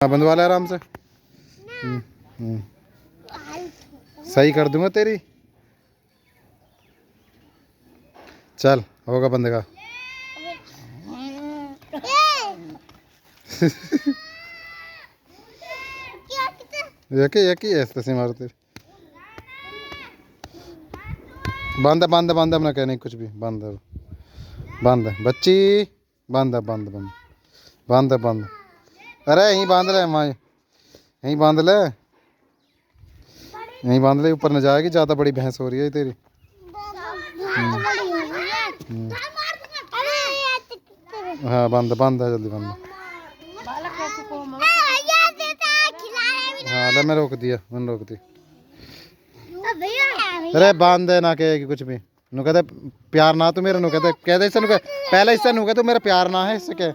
हाँ बंदवा ले आराम से। सही कर दूंगा तेरी। चल होगा बंदे का। ऐसे से मारते। बंद बंद बंद अपना कहने कुछ भी बंद बंद बच्ची बंद बंद बंद बंद बंद। अरे यहीं बांध ले माँ, यहीं बांध ले, यहीं बांध ले, ऊपर न जाएगी, ज़्यादा बड़ी भैंस हो रही है तेरी। हाँ बंद बंद है, जल्दी बंद। हाँ ले मैं रोक दिया, मैंने रोक दी। अरे बांध दे ना कहेगी कुछ भी। नु कहते प्यार ना तू मेरा, नु कहते इससे पहले इससे नु कहते मेरा प्यार ना है इससे क्या।